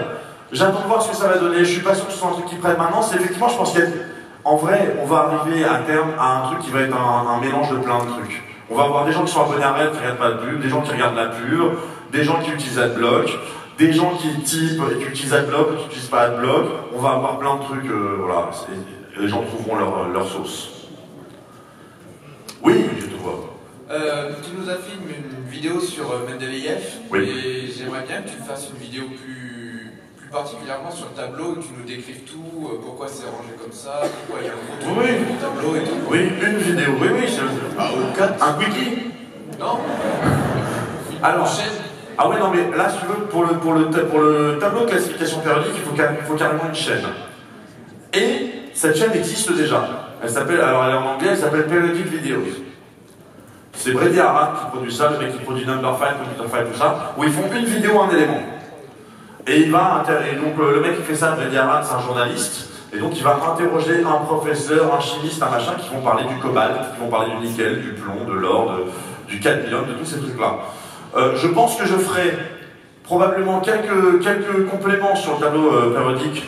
j'attends de voir ce que ça va donner. Je suis pas sûr que ce soit un truc qui prenne maintenant. C'est effectivement, je pense qu'en vrai, on va arriver à terme à un truc qui va être un mélange de plein de trucs. On va avoir des gens qui sont abonnés à Red, qui regardent pas de pub, des gens qui regardent la pub, des gens qui utilisent AdBlock, des gens qui typent et qui utilisent AdBlock, qui n'utilisent pas AdBlock. On va avoir plein de trucs, voilà. Les gens trouveront leur sauce. Oui, je te vois. Tu nous as fait une vidéo sur Mendeleïev, oui. Et j'aimerais bien que tu fasses une vidéo plus particulièrement sur le tableau, où tu nous décrives tout, pourquoi c'est rangé comme ça, pourquoi il y a un gros truc du tableau et tout. Oui, une vidéo, oui, un quickie. Non. Alors, ah ouais, non, mais là, si tu veux, pour le tableau de classification périodique, il faut carrément une chaîne. Et cette chaîne existe déjà. Elle s'appelle, alors elle est en anglais, elle s'appelle Periodic Videos. C'est Brady Harad qui produit ça, le mec qui produit Numberphile, Computerphile, tout ça, où ils font une vidéo, un élément. Et donc le mec qui fait ça, Brady Harad, c'est un journaliste, et donc il va interroger un professeur, un chimiste, un machin, qui vont parler du cobalt, qui vont parler du nickel, du plomb, de l'or, du cadmium, de tous ces trucs-là. Je pense que je ferai probablement quelques compléments sur le tableau périodique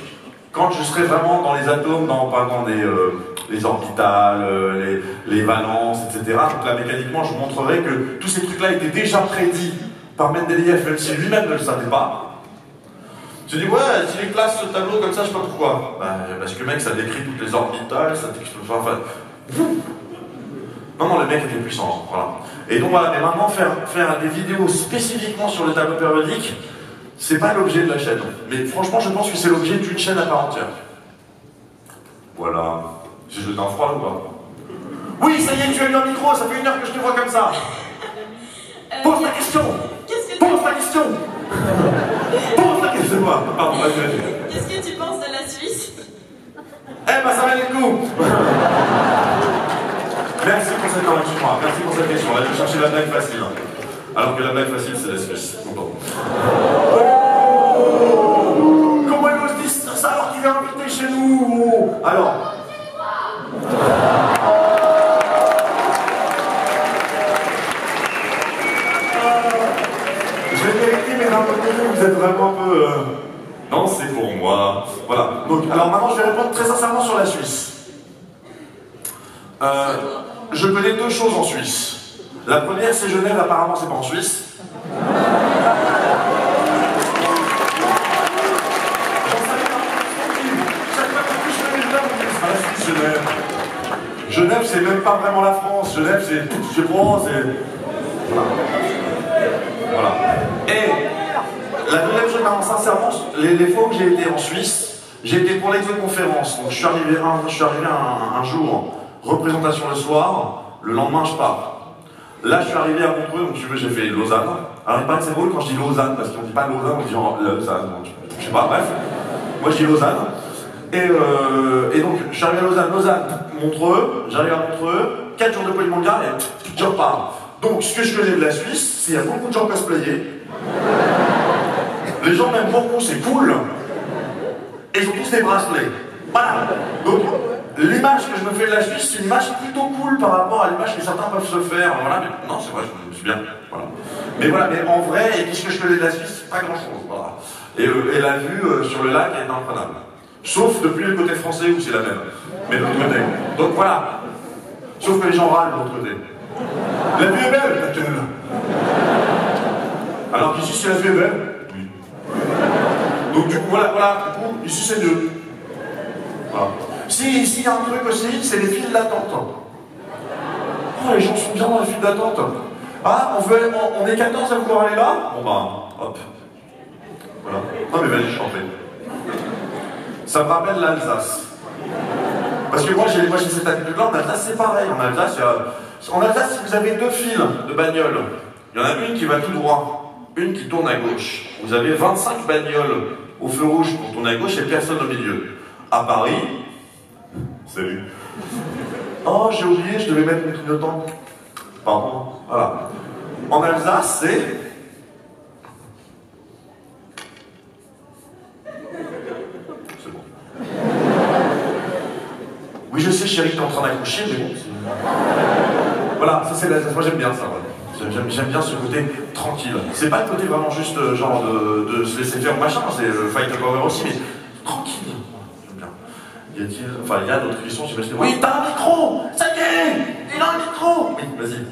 quand je serai vraiment dans les atomes, dans les orbitales, les valences, etc. Donc là, mécaniquement, je vous montrerai que tous ces trucs-là étaient déjà prédits par Mendeleïev, même si lui-même ne le savait pas. Je dis, ouais, s'il classe ce tableau comme ça, je sais pas pourquoi. Parce que le mec, ça décrit toutes les orbitales, ça décrit... Enfin, non, le mec était puissant, voilà. Et donc voilà, mais maintenant, faire des vidéos spécifiquement sur le tableau périodique, c'est pas l'objet de la chaîne. Mais franchement, je pense que c'est l'objet d'une chaîne à part entière. Voilà. J'ai jeté un froid ou pas? Oui, ça y est, tu as eu un micro, ça fait 1 heure que je te vois comme ça. Pose ta question. Pose ta question. Pose ta question. Pardon, vas-y. Qu'est-ce que tu penses de la Suisse? Eh ben, ça valait le coup. Merci pour cette correction, merci pour cette question. Là, je vais chercher la blague facile. Alors que la blague facile, c'est la Suisse. Bon. Comment il ose dire ça alors qu'il est invité chez nous? Alors. Je vais vérifier, mais d'un côté, vous êtes vraiment un peu... Non, c'est pour moi. Voilà. Donc, alors maintenant, je vais répondre très sincèrement sur la Suisse. Je connais 2 choses en Suisse. La première, c'est Genève, apparemment, c'est pas en Suisse. Genève, c'est même pas vraiment la France. Genève, c'est... Je sais pas, c'est... Voilà. Et la deuxième chose, sincèrement, les fois où j'ai été en Suisse, j'ai été pour l'exoconférence. Donc je suis arrivé un jour, représentation le soir, le lendemain je pars. Là, je suis arrivé à Montreux, donc tu veux, j'ai fait Lausanne. Alors il paraît que c'est drôle quand je dis Lausanne, parce qu'on dit pas Lausanne, on dit genre Lausanne. Je sais pas, bref. Moi je dis Lausanne. Et donc, je suis arrivé à Lausanne, Montreux, j'arrive à Montreux, 4 jours de poids de gare et je repars. Donc, ce que je connais de la Suisse, c'est qu'il y a beaucoup de gens cosplayés. Les gens m'aiment beaucoup, c'est cool. Et ils ont tous des bracelets. Voilà. Donc, l'image que je me fais de la Suisse, c'est une image plutôt cool par rapport à l'image que certains peuvent se faire. Voilà, mais non, c'est vrai, je suis bien. Voilà. Mais voilà, mais en vrai, qu'est-ce que je connais de la Suisse? Pas grand-chose. Voilà. Et la vue sur le lac est imprenable. Sauf depuis le côté français où c'est la même. Mais de l'autre côté. Donc voilà. Sauf que les gens râlent de l'autre côté. La vue est belle, ta gueule. Alors qu'ici, c'est la vue est belle. Oui. Donc du coup, voilà. Du coup, ici, c'est mieux. Voilà. Si, ici, il y a un truc aussi, c'est les files d'attente. Oh, les gens sont bien dans les files d'attente. Ah, on est 14 à vouloir aller là? Bon bah, hop. Voilà. Non mais vas-y, chantez. Ça me rappelle l'Alsace. Parce que moi j'ai cette habitude-là, en Alsace c'est pareil. En Alsace, si vous avez deux files de bagnoles, il y en a une qui va tout droit, une qui tourne à gauche. Vous avez 25 bagnoles au feu rouge pour tourner à gauche et personne au milieu. À Paris, salut. Oh, j'ai oublié, je devais mettre mon clignotant. Pardon. Voilà. En Alsace, c'est... C'est bon. Oui, je sais, chérie, t'es en train d'accoucher, mais bon, voilà, ça c'est l'Alsace. Moi j'aime bien ça, voilà. J'aime bien ce côté tranquille. C'est pas le côté vraiment juste genre de se laisser faire machin, c'est le fight power aussi, mais tranquille. J'aime bien. Il y a d'autres questions, j'imagine. Oui, t'as un micro! Ça y est! Il a un micro! Oui, vas-y.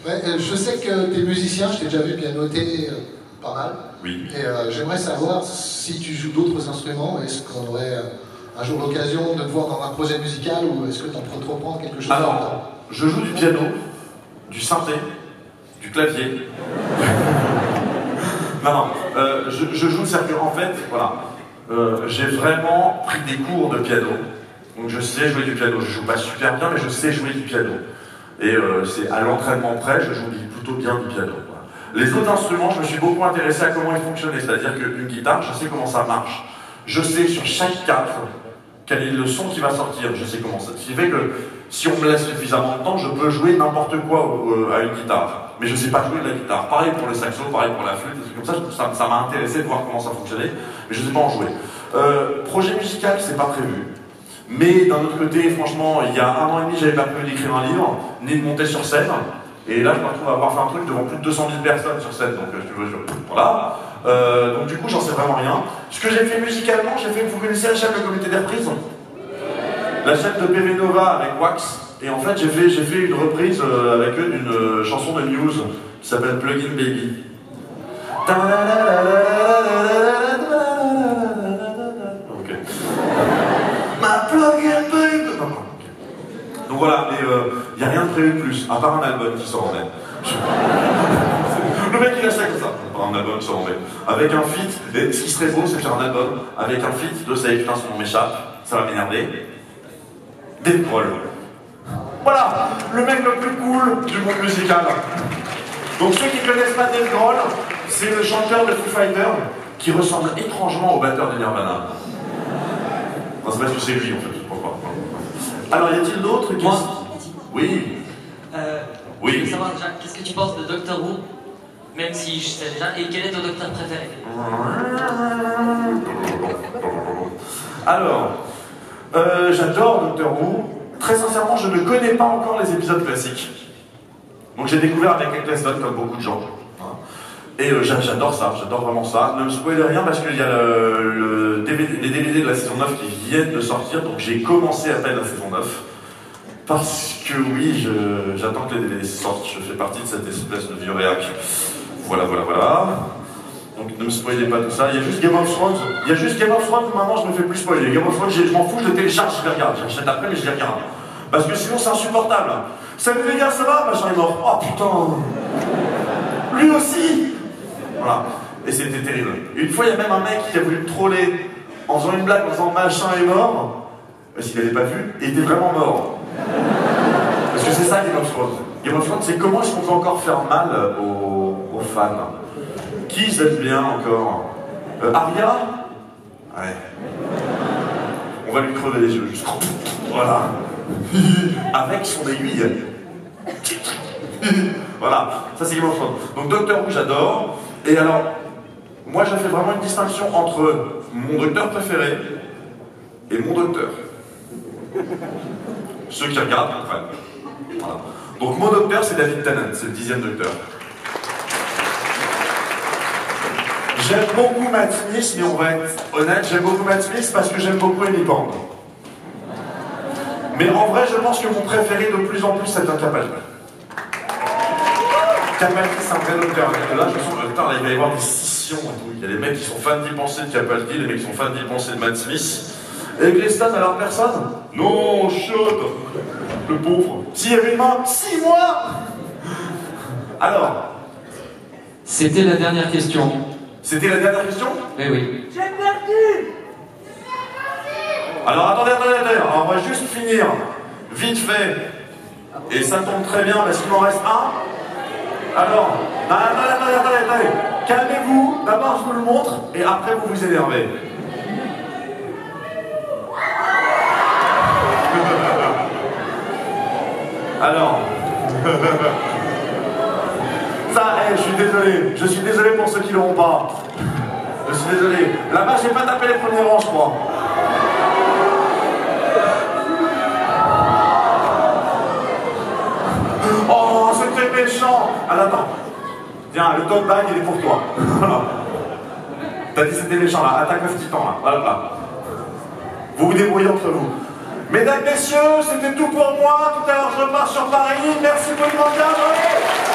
Ouais, je sais que t'es musicien, je t'ai déjà vu pianoter pas mal. Oui. Et j'aimerais savoir si tu joues d'autres instruments, est-ce qu'on aurait un jour l'occasion de te voir dans un projet musical ou est-ce que t'en peux te reprendre quelque chose? Alors, je joue du piano, du synthé, du clavier. non, je joue, c'est-à-dire qu'en fait, voilà, j'ai vraiment pris des cours de piano. Donc je sais jouer du piano, je joue pas super bien, mais je sais jouer du piano. Et c'est à l'entraînement près, je joue plutôt bien du piano. Voilà. Les autres instruments, je me suis beaucoup intéressé à comment ils fonctionnaient, c'est-à-dire qu'une guitare, je sais comment ça marche. Je sais sur chaque cadre quel est le son qui va sortir, je sais comment ça. Ce qui fait que si on me laisse suffisamment de temps, je peux jouer n'importe quoi à une guitare. Mais je ne sais pas jouer de la guitare. Pareil pour le saxo, pareil pour la flûte, des trucs comme ça m'a intéressé de voir comment ça fonctionnait, mais je ne sais pas en jouer. Projet musical, c'est pas prévu. Mais d'un autre côté, franchement, il y a 1 an et demi, j'avais pas prévu d'écrire un livre, ni de monter sur scène. Et là, je me retrouve à avoir fait un truc devant plus de 200 000 personnes sur scène. Donc, voilà. Donc, du coup, j'en sais vraiment rien. Ce que j'ai fait musicalement, vous connaissez la chaîne Le Comité des Reprises? La chaîne de PV Nova avec Wax. Et en fait, j'ai fait une reprise avec eux d'une chanson de Muse qui s'appelle Plug-in Baby. Ok. Ma plug-in baby. Donc voilà, mais il n'y a rien de prévu de plus, à part un album qui sort en mai. Le mec il a ça comme ça, à part un album qui sort en mai. Avec un feat, et ce qui serait beau c'est faire un album avec un feat de ça, putain son nom m'échappe, ça va m'énerver. Dave Grohl. Voilà, le mec le plus cool du monde musical. Donc ceux qui ne connaissent pas Dave Grohl, c'est le chanteur de Foo Fighters qui ressemble étrangement au batteur de Nirvana. Non, c'est parce que c'est lui en fait, pourquoi. Alors, y a-t-il d'autres questions? Oui. Oui. Je veux savoir déjà, qu'est-ce que tu penses de Doctor Who? Même si je sais déjà, et quel est ton docteur préféré? Alors, j'adore Doctor Who. Très sincèrement, je ne connais pas encore les épisodes classiques. Donc j'ai découvert avec Eccleston, comme beaucoup de gens. Et j'adore ça, j'adore vraiment ça. Ne me spoilez rien parce qu'il y a les DVD de la saison 9 qui viennent de sortir, donc j'ai commencé à peine la saison 9. Parce que oui, j'attends que les DVD sortent, je fais partie de cette espèce de vieux réac. Voilà. Donc ne me spoilez pas tout ça. Il y a juste Game of Thrones. Maintenant je me fais plus spoiler. Game of Thrones, je m'en fous, je le télécharge, je les regarde. J'achète après, mais je les regarde. Parce que sinon c'est insupportable. Salut les gars, ça va? Machin est mort. Oh putain. Lui aussi. Voilà. Et c'était terrible. Une fois, il y a même un mec qui a voulu me troller en faisant une blague en disant machin est mort. Parce qu'il n'avait pas vu, et il était vraiment mort. Parce que c'est ça Game of Thrones. Game of Thrones, c'est comment est-ce qu'on peut encore faire mal aux fans. Qui s'aime bien encore? Arya? Ouais. On va lui crever les yeux, juste. Voilà. Avec son aiguille. Voilà, ça c'est Game of Thrones. Donc Doctor Who, j'adore. Et alors, moi je fais vraiment une distinction entre mon docteur préféré et mon docteur. Ceux qui regardent comprennent. Voilà. Donc mon docteur c'est David Tennant, c'est le 10e docteur. J'aime beaucoup Matt Smith, mais on va être honnête, j'aime beaucoup Matt Smith parce que j'aime beaucoup Amy Pond. Mais en vrai, je pense que mon préféré de plus en plus c'est un Capaldi. Capaldi, c'est un vrai docteur. Là, je sens que il va y avoir des scissions et tout. Il y a des mecs qui sont fans d'y penser de Capaldi, des mecs qui sont fans d'y penser de Matt Smith. Et que les stats, alors personne? Non, chaude. Le pauvre. S'il y avait une main, 6 mois. Alors. C'était la dernière question. C'était la dernière question? Eh oui. J'ai perdu. Alors attendez, on va juste finir, vite fait, et ça tombe très bien parce qu'il m'en reste un. Alors, attendez, calmez-vous, d'abord je vous le montre, et après vous vous énervez. Alors, ça, je suis désolé pour ceux qui l'auront pas. Je suis désolé. Là-bas, j'ai pas tapé les premiers rangs, je crois. Oh, c'est très méchant. Ah, attends. Tiens, le tote bag, il est pour toi. Voilà. T'as dit c'était méchant, là. Attaque of Titan, là. Voilà, là. Vous vous débrouillez entre vous. Mesdames, messieurs, c'était tout pour moi. Tout à l'heure, je repars sur Paris. Merci beaucoup, mon gars.